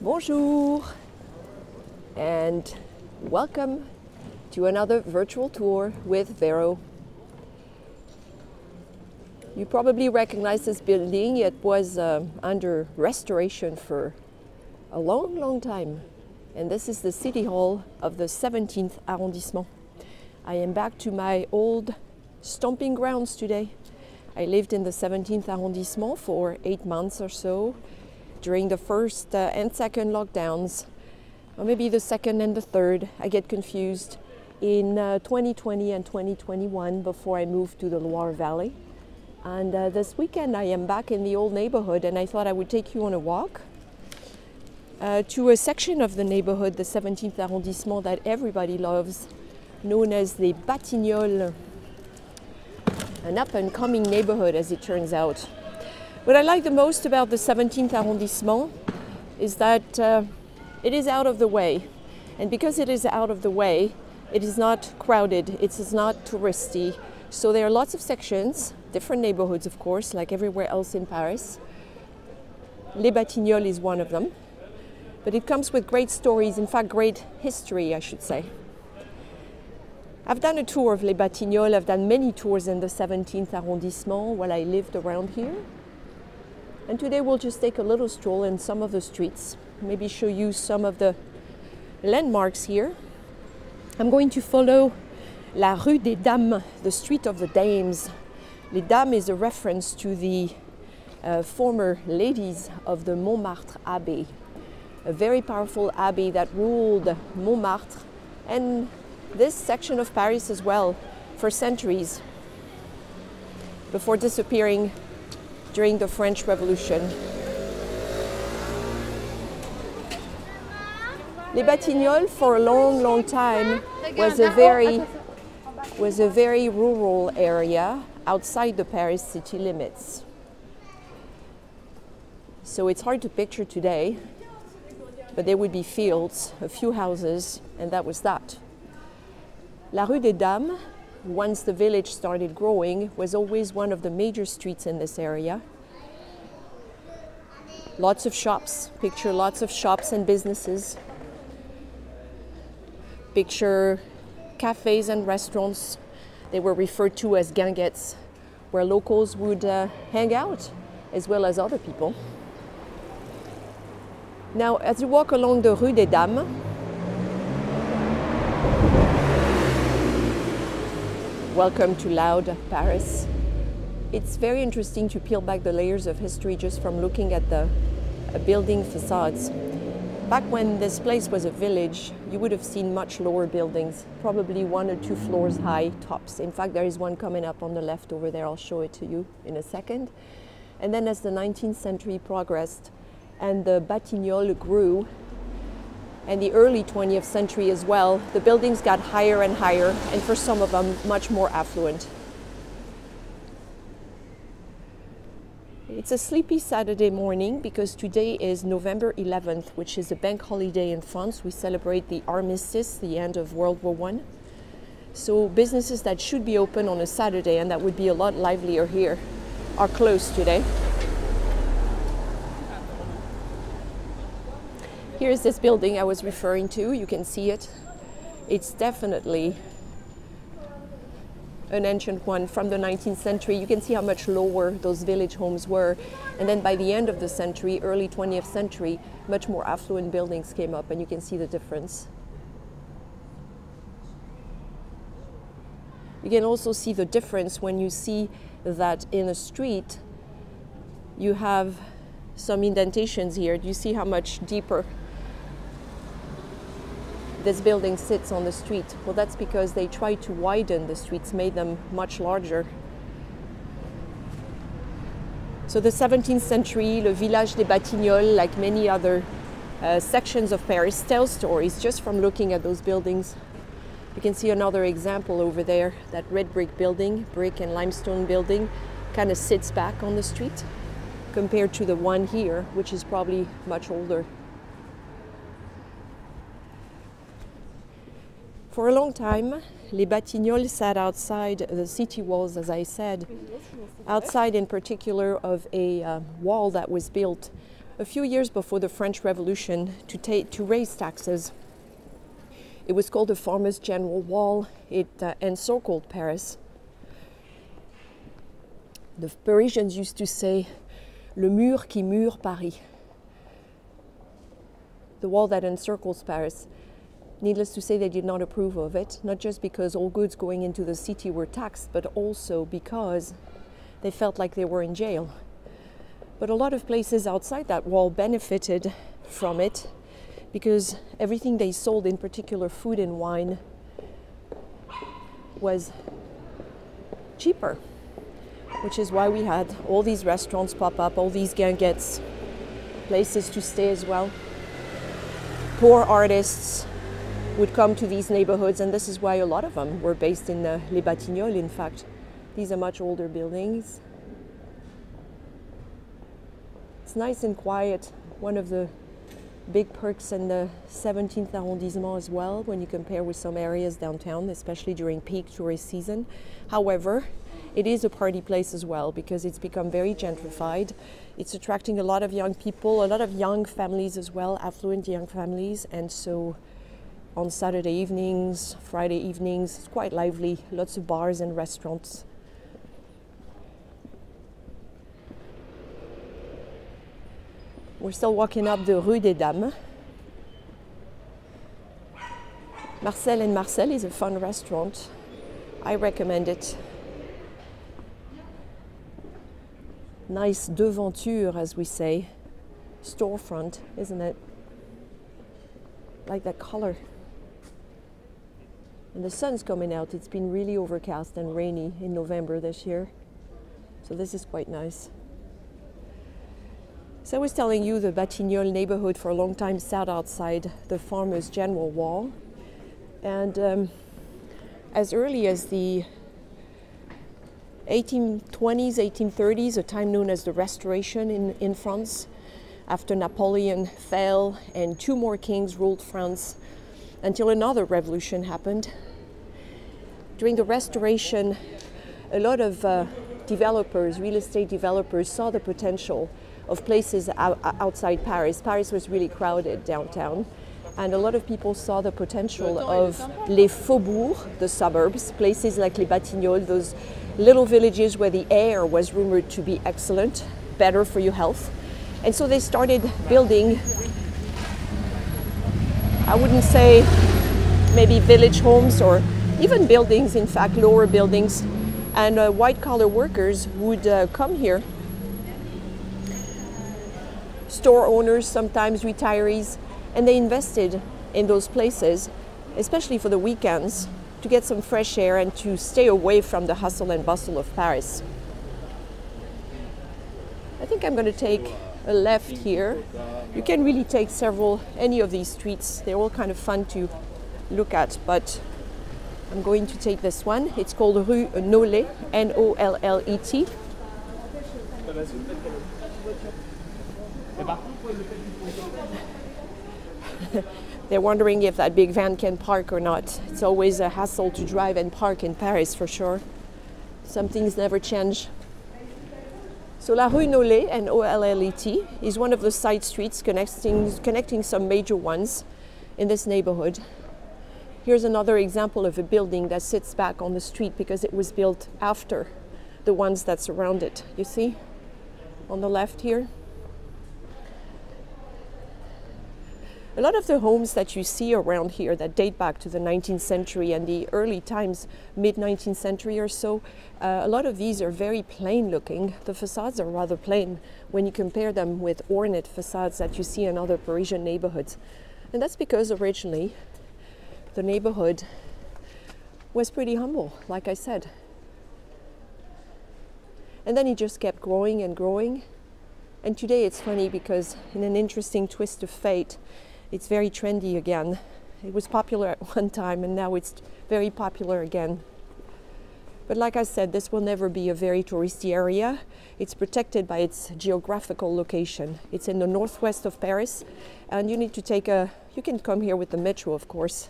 Bonjour and welcome to another virtual tour with Véro. You probably recognize this building. It was under restoration for a long time. And this is the City Hall of the 17th arrondissement. I am back to my old stomping grounds today. I lived in the 17th arrondissement for 8 months or so during the first and second lockdowns, or maybe the second and the third. I get confused, in 2020 and 2021 before I moved to the Loire Valley. And this weekend I am back in the old neighborhood, and I thought I would take you on a walk to a section of the neighborhood, the 17th arrondissement, that everybody loves, known as the Batignolles, an up-and-coming neighborhood as it turns out. What I like the most about the 17th arrondissement is that it is out of the way. And because it is out of the way, it is not crowded, it is not touristy. So there are lots of sections, different neighborhoods of course, like everywhere else in Paris. Les Batignolles is one of them. But it comes with great stories, in fact great history I should say. I've done a tour of Les Batignolles, I've done many tours in the 17th arrondissement while I lived around here. And today we'll just take a little stroll in some of the streets, maybe show you some of the landmarks here. I'm going to follow La Rue des Dames, the Street of the Dames. Les Dames is a reference to the former ladies of the Montmartre Abbey, a very powerful abbey that ruled Montmartre and this section of Paris as well for centuries before disappearing during the French Revolution. Les Batignolles for a long time was a very rural area outside the Paris city limits. So it's hard to picture today, but there would be fields, a few houses, and that was that. La Rue des Dames, once the village started growing, was always one of the major streets in this area. Lots of shops, picture lots of shops and businesses. Picture cafes and restaurants. They were referred to as guinguettes, where locals would hang out, as well as other people. Now, as you walk along the Rue des Dames, welcome to loud Paris. It's very interesting to peel back the layers of history just from looking at the building facades. Back when this place was a village, you would have seen much lower buildings, probably 1 or 2 floors high tops. In fact, there is one coming up on the left over there. I'll show it to you in a second. And then as the 19th century progressed and the Batignolles grew, and the early 20th century as well, the buildings got higher and higher, and for some of them, much more affluent. It's a sleepy Saturday morning because today is November 11th, which is a bank holiday in France. We celebrate the armistice, the end of World War I. So businesses that should be open on a Saturday and that would be a lot livelier here are closed today. Here's this building I was referring to. You can see it. It's definitely an ancient one from the 19th century. You can see how much lower those village homes were. And then by the end of the century, early 20th century, much more affluent buildings came up, and you can see the difference. You can also see the difference when you see that in a street you have some indentations here. Do you see how much deeper this building sits on the street? Well, that's because they tried to widen the streets, made them much larger. So the 17th century, le village des Batignolles, like many other sections of Paris, tells stories just from looking at those buildings. You can see another example over there. That red brick building, brick and limestone building, kind of sits back on the street compared to the one here, which is probably much older. For a long time, les Batignolles sat outside the city walls, as I said, outside in particular of a wall that was built a few years before the French Revolution to raise taxes. It was called the Farmers' General Wall. It encircled Paris. The Parisians used to say, le mur qui mure Paris. The wall that encircles Paris. Needless to say, they did not approve of it, not just because all goods going into the city were taxed, but also because they felt like they were in jail. But a lot of places outside that wall benefited from it because everything they sold, in particular food and wine, was cheaper, which is why we had all these restaurants pop up, all these guinguettes, places to stay as well. Poor artists would come to these neighborhoods, and this is why a lot of them were based in Les Batignolles, in fact. These are much older buildings. It's nice and quiet, one of the big perks in the 17th arrondissement as well, when you compare with some areas downtown, especially during peak tourist season. However, it is a party place as well because it's become very gentrified. It's attracting a lot of young people, a lot of young families as well, affluent young families, and so on Saturday evenings, Friday evenings, it's quite lively, lots of bars and restaurants. We're still walking up the Rue des Dames. Marcel and Marcel is a fun restaurant. I recommend it. Nice devanture, as we say. Storefront, isn't it? Like that color. And the sun's coming out. It's been really overcast and rainy in November this year. So this is quite nice. So I was telling you the Batignolles neighborhood for a long time sat outside the Farmers' General Wall. And as early as the 1820s, 1830s, a time known as the Restoration in France, after Napoleon fell and two more kings ruled France until another revolution happened. During the Restoration, a lot of developers, real estate developers, saw the potential of places outside Paris. Paris was really crowded downtown, and a lot of people saw the potential of les faubourgs, the suburbs, places like les Batignolles, those little villages where the air was rumored to be excellent, better for your health. And so they started building, I wouldn't say maybe village homes or even buildings, in fact, lower buildings. And white-collar workers would come here. Store owners, sometimes retirees, and they invested in those places, especially for the weekends, to get some fresh air and to stay away from the hustle and bustle of Paris. I think I'm going to take a left here. You can really take any of these streets. They're all kind of fun to look at, but I'm going to take this one. It's called Rue Nollet, N-O-L-L-E-T. They're wondering if that big van can park or not. It's always a hassle to drive and park in Paris, for sure. Some things never change. So La Rue Nollet, N-O-L-L-E-T, is one of the side streets connecting some major ones in this neighborhood. Here's another example of a building that sits back on the street because it was built after the ones that surround it. You see on the left here? A lot of the homes that you see around here that date back to the 19th century and the early times, mid-19th century or so, a lot of these are very plain looking. The facades are rather plain when you compare them with ornate facades that you see in other Parisian neighborhoods. And that's because originally the neighborhood was pretty humble, like I said. And then it just kept growing and growing. And today it's funny because in an interesting twist of fate, it's very trendy again. It was popular at one time and now it's very popular again. But like I said, this will never be a very touristy area. It's protected by its geographical location. It's in the northwest of Paris, and you need to take you can come here with the metro, of course,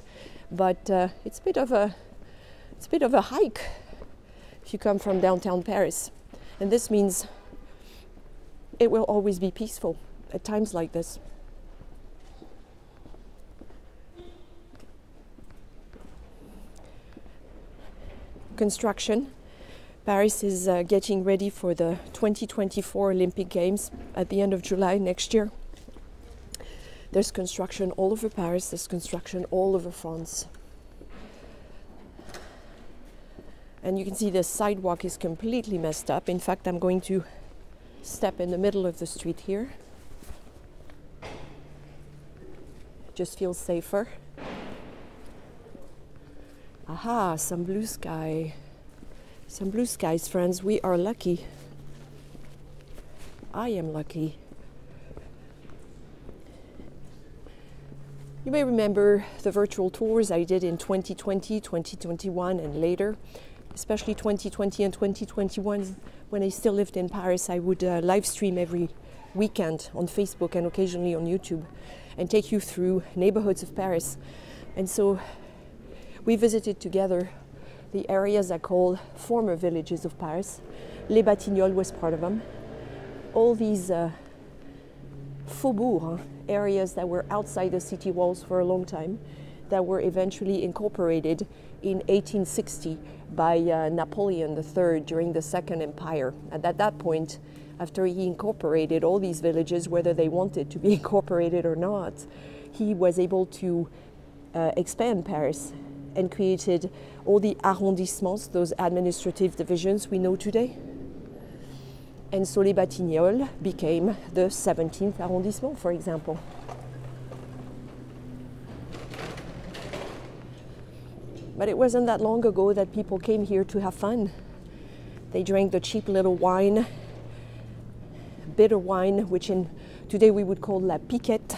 but it's a bit of a hike if you come from downtown Paris. And this means it will always be peaceful. at times like this. Construction. Paris is getting ready for the 2024 Olympic Games at the end of July next year. There's construction all over Paris, there's construction all over France. And you can see the sidewalk is completely messed up. In fact, I'm going to step in the middle of the street here. Just feels safer. Aha, some blue sky. Some blue skies, friends. We are lucky. I am lucky. You may remember the virtual tours I did in 2020, 2021 and later, especially 2020 and 2021. When I still lived in Paris, I would live stream every weekend on Facebook and occasionally on YouTube and take you through neighborhoods of Paris. And so we visited together the areas I call former villages of Paris. Les Batignolles was part of them. All these faubourgs, areas that were outside the city walls for a long time, that were eventually incorporated in 1860 by Napoleon III during the Second Empire. And at that point, after he incorporated all these villages, whether they wanted to be incorporated or not, he was able to expand Paris and created all the arrondissements, those administrative divisions we know today. And so les Batignolles became the 17th arrondissement, for example. But it wasn't that long ago that people came here to have fun. They drank the cheap little wine, bitter wine, which today we would call la piquette.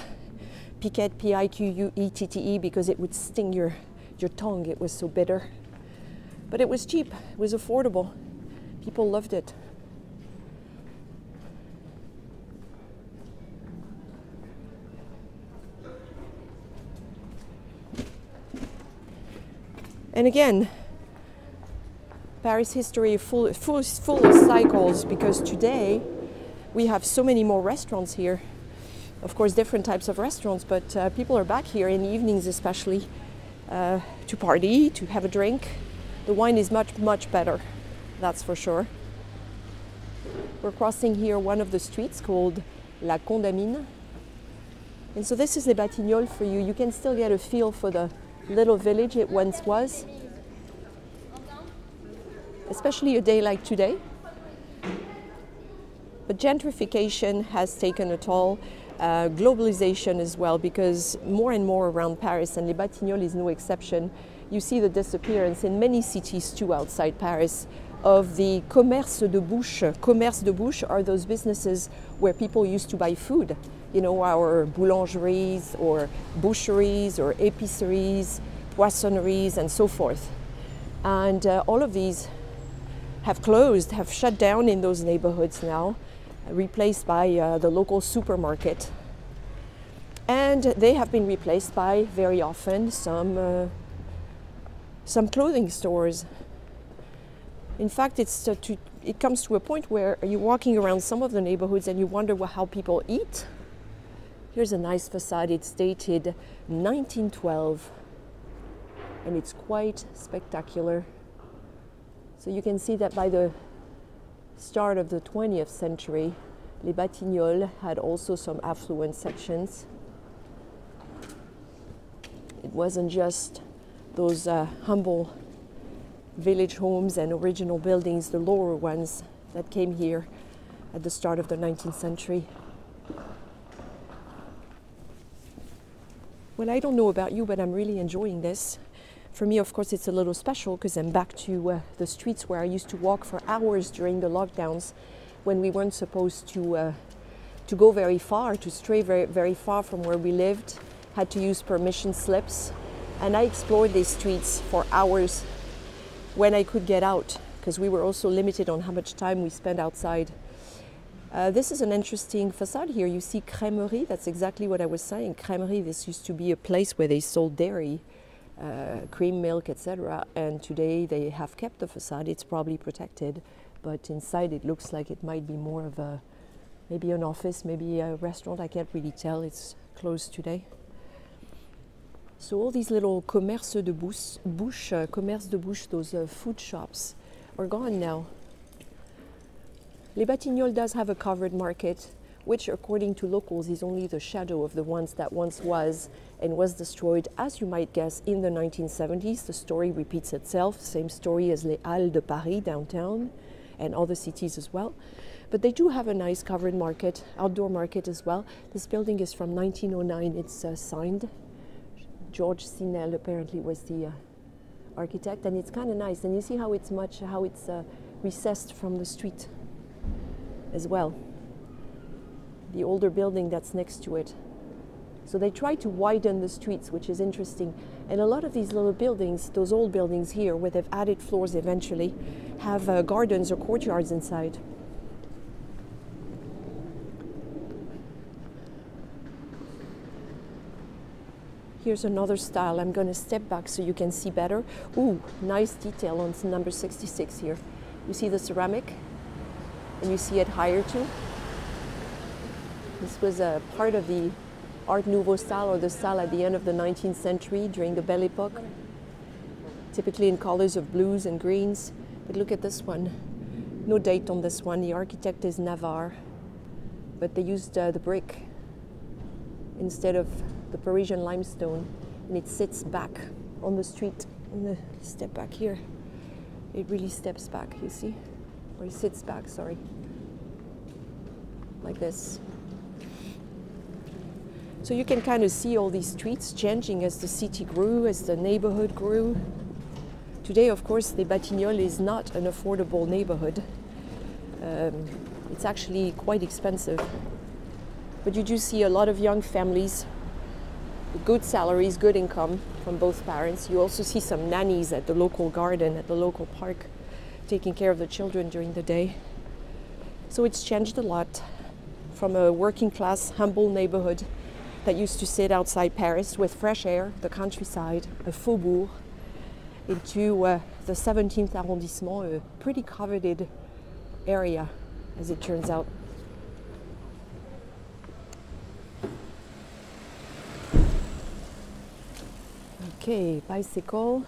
Piquette, P-I-Q-U-E-T-T-E, because it would sting your tongue, it was so bitter. But it was cheap, it was affordable. People loved it. And again, Paris history full of cycles, because today we have so many more restaurants here. Of course, different types of restaurants, but people are back here in the evenings especially to party, to have a drink. The wine is much, much better, that's for sure. We're crossing here one of the streets called La Condamine. And so this is Les Batignolles for you. You can still get a feel for the little village it once was, especially a day like today. But gentrification has taken a toll, globalization as well, because more and more around Paris, and Les Batignolles is no exception, you see the disappearance in many cities too outside Paris of the commerce de bouche. Commerce de bouche are those businesses where people used to buy food. You know, our boulangeries or boucheries or épiceries, poissonneries and so forth. And all of these have closed, have shut down in those neighborhoods now, replaced by the local supermarket. And they have been replaced by, very often, some clothing stores. In fact, it comes to a point where you're walking around some of the neighborhoods and you wonder how people eat. Here's a nice facade. It's dated 1912, and it's quite spectacular. So you can see that by the start of the 20th century, Les Batignolles had also some affluent sections. It wasn't just those humble village homes and original buildings, the lower ones that came here at the start of the 19th century. Well, I don't know about you, but I'm really enjoying this. For me, of course, it's a little special because I'm back to the streets where I used to walk for hours during the lockdowns, when we weren't supposed to go very far, to stray very, very far from where we lived, had to use permission slips. And I explored these streets for hours when I could get out, because we were also limited on how much time we spent outside. This is an interesting facade here. You see crèmerie, that's exactly what I was saying. Crèmerie, this used to be a place where they sold dairy, cream, milk, etc. And today they have kept the facade. It's probably protected, but inside it looks like it might be more of a Maybe an office, maybe a restaurant, I can't really tell, it's closed today. So all these little commerce de bouche, those food shops, are gone now. Les Batignolles does have a covered market, which according to locals is only the shadow of the ones that once was and was destroyed, as you might guess, in the 1970s. The story repeats itself, same story as Les Halles de Paris downtown and other cities as well. But they do have a nice covered market, outdoor market as well. This building is from 1909, it's signed. George Sinel apparently was the architect, and it's kind of nice. And you see how it's recessed from the street as well. The older building that's next to it. So they try to widen the streets, which is interesting. And a lot of these little buildings, those old buildings here, where they've added floors eventually, have gardens or courtyards inside. Here's another style. I'm going to step back so you can see better. Ooh, nice detail on number 66 here. You see the ceramic? And you see it higher too? This was a part of the Art Nouveau style, or the style at the end of the 19th century during the Belle Époque. Typically in colors of blues and greens. But look at this one. No date on this one. The architect is Navarre. But they used the brick instead of the Parisian limestone, and it sits back on the street. I'm gonna step back here. It really steps back, you see? Or it sits back, sorry. Like this. So you can kind of see all these streets changing as the city grew, as the neighborhood grew. Today, of course, Les Batignolles is not an affordable neighborhood. It's actually quite expensive. But you do see a lot of young families, good salaries, good income from both parents. You also see some nannies at the local garden, at the local park, taking care of the children during the day. So it's changed a lot from a working class, humble neighborhood that used to sit outside Paris with fresh air, the countryside, a faubourg, into the 17th arrondissement, a pretty coveted area, as it turns out. Okay, bicycle.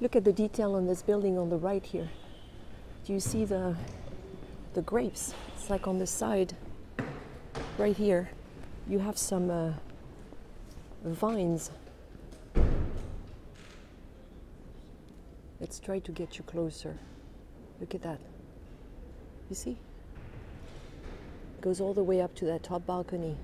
Look at the detail on this building on the right here. Do you see the grapes? It's like on the side, right here. You have some vines. Let's try to get you closer. Look at that. You see? It goes all the way up to that top balcony.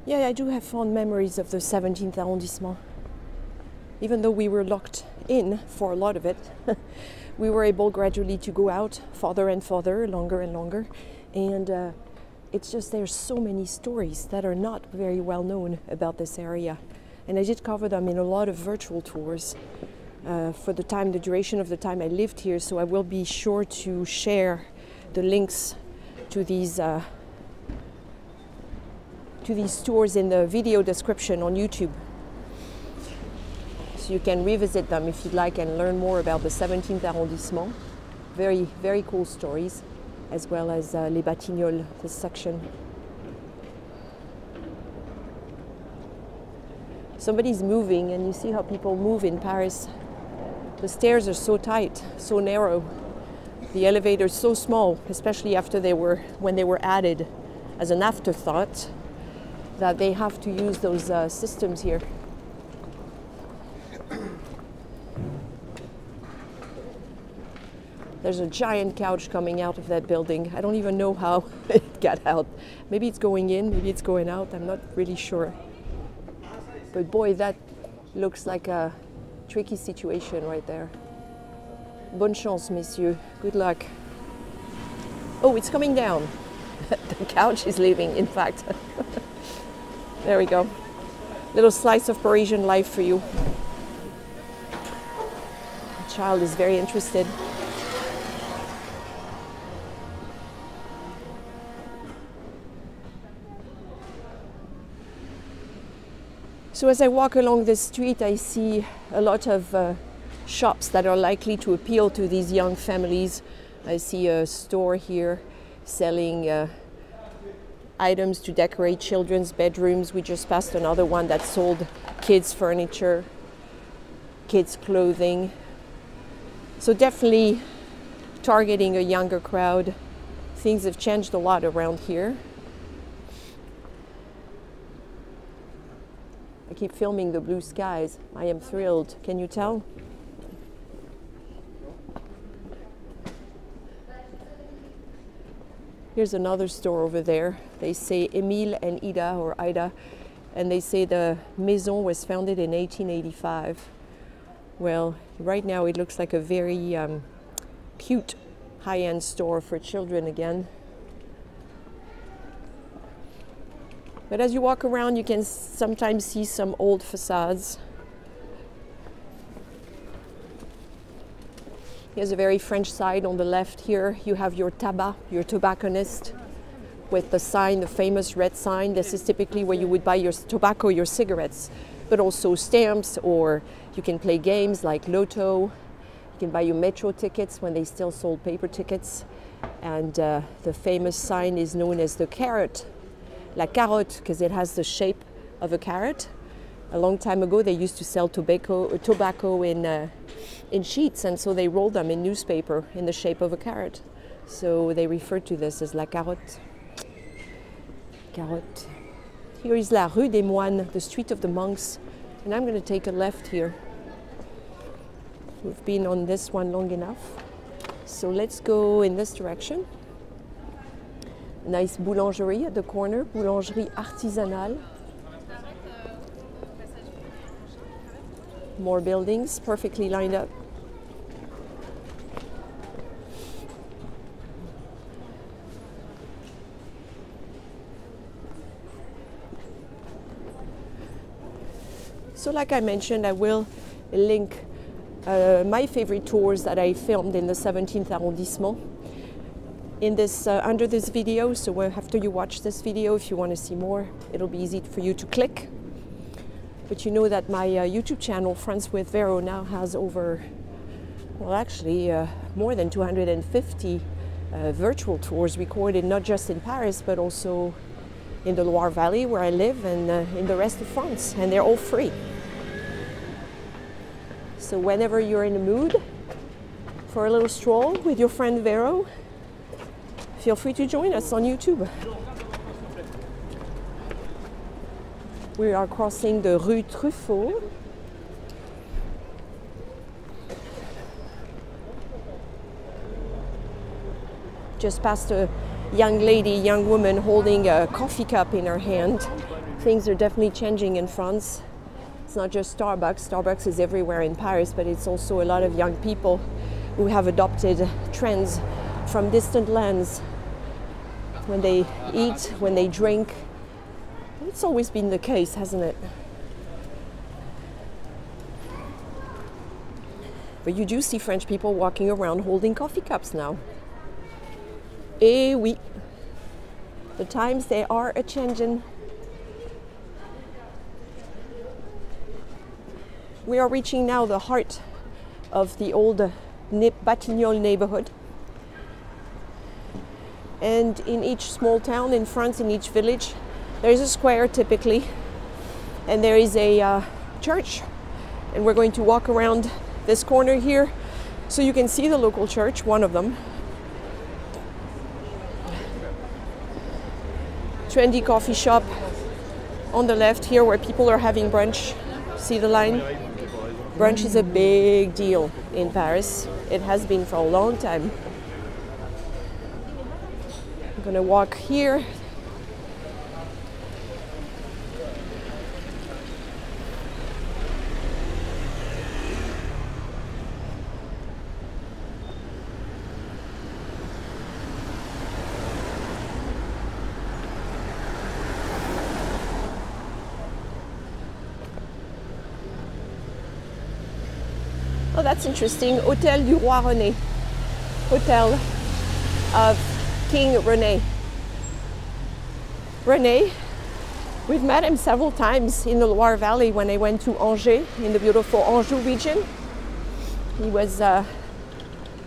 Yeah, I do have fond memories of the 17th arrondissement. Even though we were locked in for a lot of it, we were able gradually to go out farther and farther, longer and longer. And it's just there's so many stories that are not very well known about this area. And I did cover them in a lot of virtual tours for the duration of the time I lived here. So I will be sure to share the links to these tours in the video description on YouTube. So you can revisit them if you'd like and learn more about the 17th arrondissement. Very, very cool stories, as well as Les Batignolles, this section. Somebody's moving, and you see how people move in Paris. The stairs are so tight, so narrow. The elevators so small, especially when they were added as an afterthought, that they have to use those systems here. There's a giant couch coming out of that building. I don't even know how it got out. Maybe it's going in, maybe it's going out. I'm not really sure. But boy, that looks like a tricky situation right there. Bonne chance, messieurs. Good luck. Oh, it's coming down. The couch is leaving, in fact. There we go. Little slice of Parisian life for you. The child is very interested. So as I walk along this street, I see a lot of shops that are likely to appeal to these young families. I see a store here selling items to decorate children's bedrooms. We just passed another one that sold kids' furniture, kids' clothing. So definitely targeting a younger crowd. Things have changed a lot around here. I keep filming the blue skies. I am thrilled. Can you tell? Here's another store over there. They say Emile and Ida, or Ida, and they say the maison was founded in 1885. Well, right now it looks like a very cute high-end store for children again. But as you walk around, you can sometimes see some old facades. Here's a very French side on the left here. You have your tabac, your tobacconist, with the sign, the famous red sign. This is typically where you would buy your tobacco, your cigarettes, but also stamps, or you can play games like Lotto. You can buy your metro tickets when they still sold paper tickets. And the famous sign is known as the carrot, la carotte, because it has the shape of a carrot. A long time ago, they used to sell tobacco in sheets, and so they rolled them in newspaper in the shape of a carrot. So they refer to this as la carotte. Carotte. Here is la rue des Moines, the street of the monks, and I'm going to take a left here. We've been on this one long enough, so let's go in this direction. Nice boulangerie at the corner, boulangerie artisanale. More buildings, perfectly lined up. So like I mentioned, I will link my favorite tours that I filmed in the 17th arrondissement in this under this video. So after you watch this video, if you want to see more, it'll be easy for you to click. But you know that my YouTube channel, Friends with Véro, now has over, well, actually more than 250 virtual tours recorded, not just in Paris, but also in the Loire Valley where I live, and in the rest of France, and they're all free. So whenever you're in the mood for a little stroll with your friend Véro, feel free to join us on YouTube. We are crossing the Rue Truffaut. Just past a young lady, young woman holding a coffee cup in her hand. Things are definitely changing in France. It's not just Starbucks. Starbucks is everywhere in Paris, but it's also a lot of young people who have adopted trends from distant lands. When they eat, when they drink. It's always been the case, hasn't it? But you do see French people walking around holding coffee cups now. Eh oui. The times, they are a-changin'. We are reaching now the heart of the old Batignolles neighborhood. And in each small town in France, in each village, there is a square typically, and there is a church. And we're going to walk around this corner here so you can see the local church, one of them. Trendy coffee shop on the left here where people are having brunch. See the line? Brunch is a big deal in Paris. It has been for a long time. I'm gonna walk here. that's interesting. Hôtel du Roi René. Hotel of King René. René, we've met him several times in the Loire Valley when I went to Angers, in the beautiful Anjou region. He was a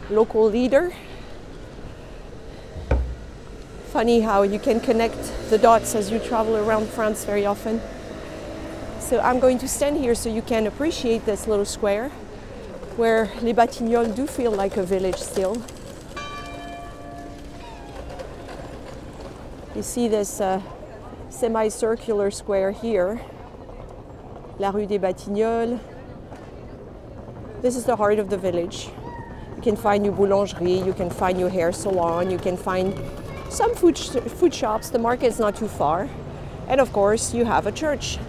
local leader. Funny how you can connect the dots as you travel around France very often. So I'm going to stand here so you can appreciate this little square where les Batignolles do feel like a village still. You see this semicircular square here, La Rue des Batignolles. This is the heart of the village. You can find your boulangerie, you can find your hair salon, you can find some food shops. The market is not too far. And of course, you have a church,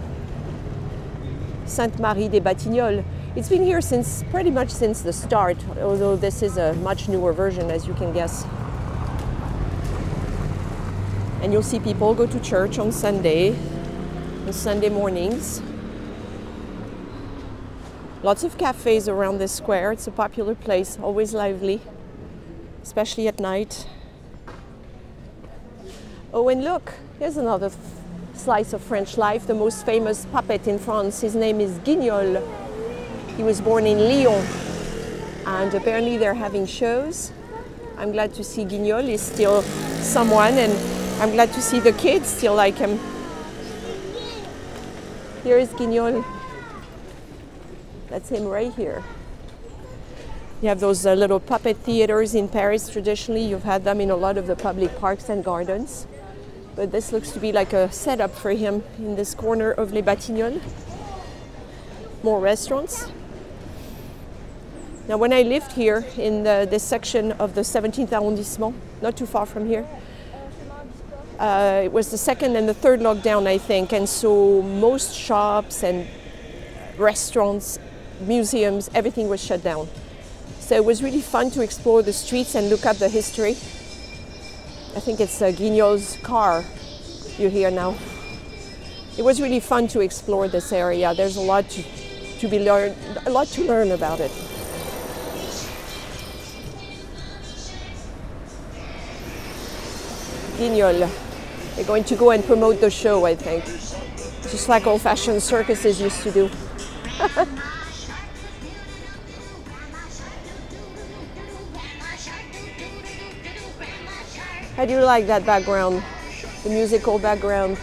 Sainte Marie des Batignolles. It's been here since pretty much since the start, although this is a much newer version, as you can guess. And you'll see people go to church on Sunday mornings. Lots of cafes around this square. It's a popular place, always lively, especially at night. Oh, and look, here's another slice of French life, the most famous puppet in France. His name is Guignol. He was born in Lyon, and apparently they're having shows. I'm glad to see Guignol is still someone, and I'm glad to see the kids still like him. Here is Guignol. That's him right here. You have those little puppet theaters in Paris. Traditionally, you've had them in a lot of the public parks and gardens. But this looks to be like a setup for him in this corner of Les Batignolles. More restaurants. Now, when I lived here in this section of the 17th arrondissement, not too far from here, it was the second and the third lockdown, I think. And so most shops and restaurants, museums, everything was shut down. So it was really fun to explore the streets and look up the history. I think it's Guignol's car you hear now. It was really fun to explore this area. There's a lot to be learned, a lot to learn about it. Guignol. They're going to go and promote the show, I think. Just like old-fashioned circuses used to do. How do you like that background? The musical background.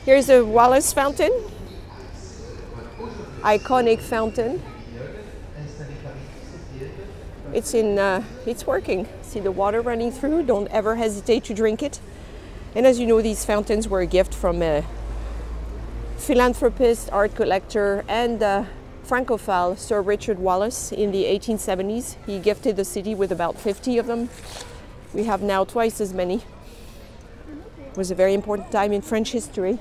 Here's a Wallace fountain. Iconic fountain. It's working. See the water running through. Don't ever hesitate to drink it. And as you know, these fountains were a gift from a philanthropist, art collector, and Francophile Sir Richard Wallace in the 1870s. He gifted the city with about 50 of them. We have now twice as many. It was a very important time in French history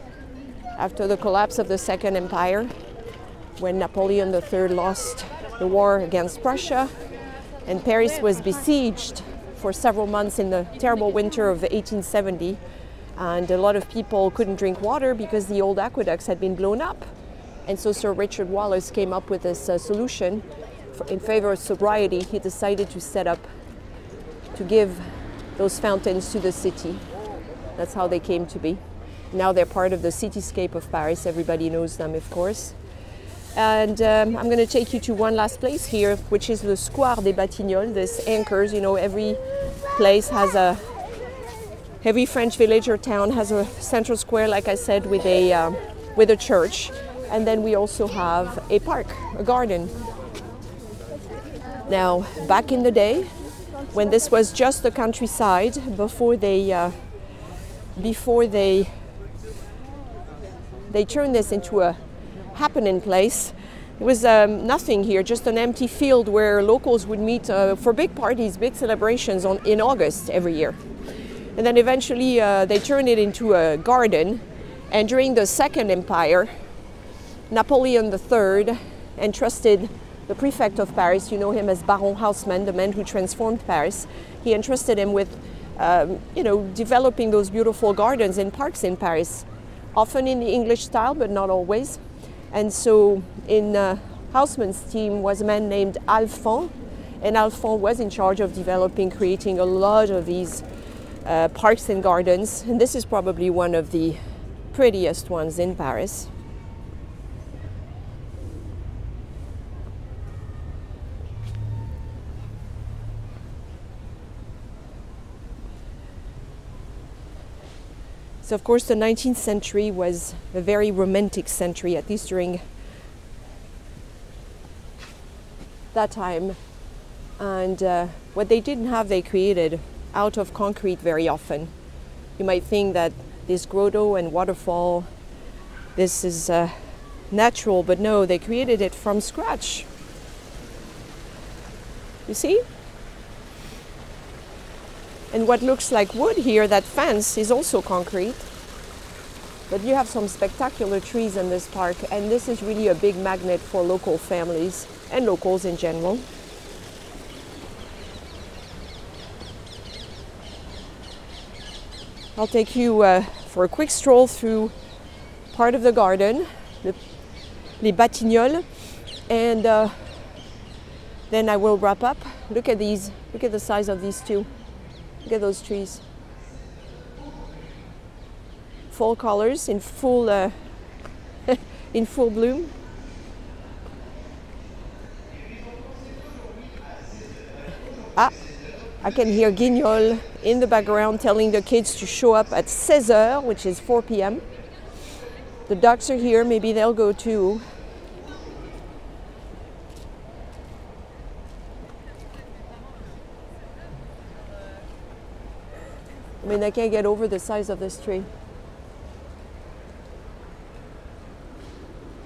after the collapse of the Second Empire, when Napoleon III lost the war against Prussia, and Paris was besieged for several months in the terrible winter of 1870. And a lot of people couldn't drink water because the old aqueducts had been blown up. And so Sir Richard Wallace came up with this solution in favor of sobriety. He decided to give those fountains to the city. That's how they came to be. Now they're part of the cityscape of Paris. Everybody knows them, of course. And I'm going to take you to one last place here, which is the Square des Batignolles. This anchors, you know, every place has every French village or town has a central square, like I said, with a church. And then we also have a park, a garden. Now, back in the day, when this was just the countryside, before they turned this into a happening place, it was nothing here, just an empty field where locals would meet for big parties, big celebrations in August every year. And then eventually they turned it into a garden. And during the Second Empire, Napoleon III entrusted the prefect of Paris, you know him as Baron Haussmann, the man who transformed Paris. He entrusted him with you know, developing those beautiful gardens and parks in Paris, often in the English style, but not always. And so in Haussmann's team was a man named Alphand, and Alphand was in charge of developing, creating a lot of these parks and gardens. And this is probably one of the prettiest ones in Paris. So of course the 19th century was a very romantic century, at least during that time. And what they didn't have, they created out of concrete very often. You might think that this grotto and waterfall, this is natural, but no, they created it from scratch. You see? And what looks like wood here, that fence, is also concrete. But you have some spectacular trees in this park, and this is really a big magnet for local families and locals in general. I'll take you for a quick stroll through part of the garden, les Batignolles, and then I will wrap up. Look at these, look at the size of these two. Look at those trees. Fall colors in full in full bloom. Ah, I can hear Guignol in the background telling the kids to show up at 16h, which is 4 p.m. The ducks are here, maybe they'll go too. I mean, I can't get over the size of this tree.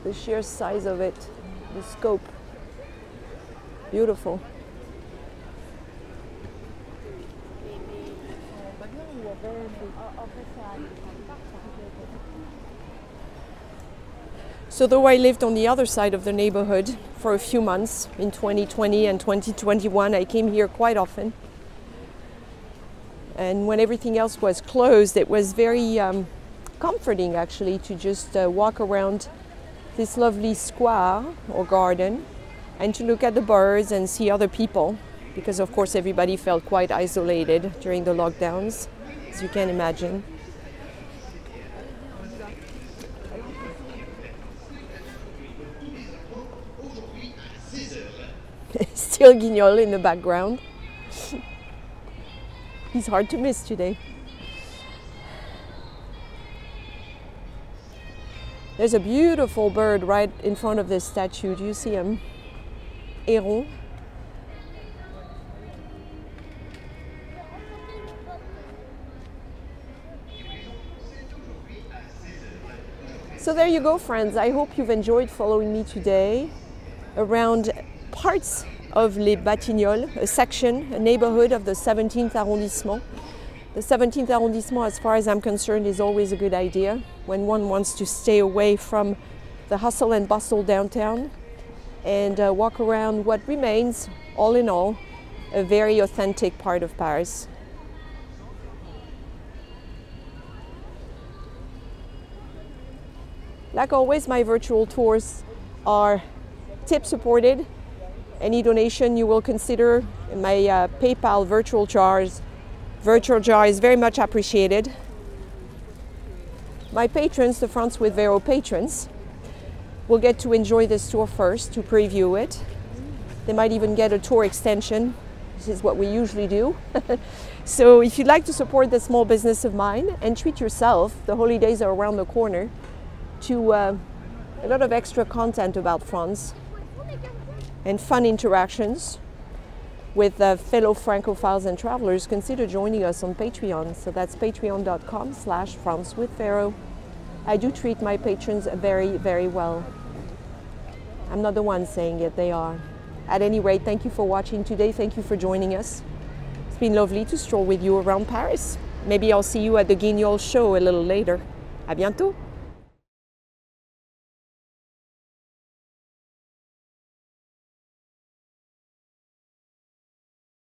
The sheer size of it, the scope. Beautiful. So though I lived on the other side of the neighborhood for a few months in 2020 and 2021, I came here quite often. And when everything else was closed, it was very comforting actually to just walk around this lovely square or garden and to look at the birds and see other people, because of course everybody felt quite isolated during the lockdowns, as you can imagine. Still Guignol in the background. He's hard to miss today. There's a beautiful bird right in front of this statue. Do you see him? Héron. So there you go, friends. I hope you've enjoyed following me today around parts of Les Batignolles, a section, a neighborhood of the 17th arrondissement. The 17th arrondissement, as far as I'm concerned, is always a good idea when one wants to stay away from the hustle and bustle downtown and walk around what remains, all in all, a very authentic part of Paris. Like always, my virtual tours are tip supported. Any donation you will consider in my PayPal virtual jar is very much appreciated. My patrons, the France with Véro patrons, will get to enjoy this tour first, to preview it. They might even get a tour extension. This is what we usually do. So if you'd like to support this small business of mine and treat yourself, the holidays are around the corner, to a lot of extra content about France and fun interactions with fellow Francophiles and travelers, consider joining us on Patreon. So that's patreon.com/francewithvéro. I do treat my patrons very, very well. I'm not the one saying it, they are. At any rate, thank you for watching today. Thank you for joining us. It's been lovely to stroll with you around Paris. Maybe I'll see you at the Guignol show a little later. À bientôt.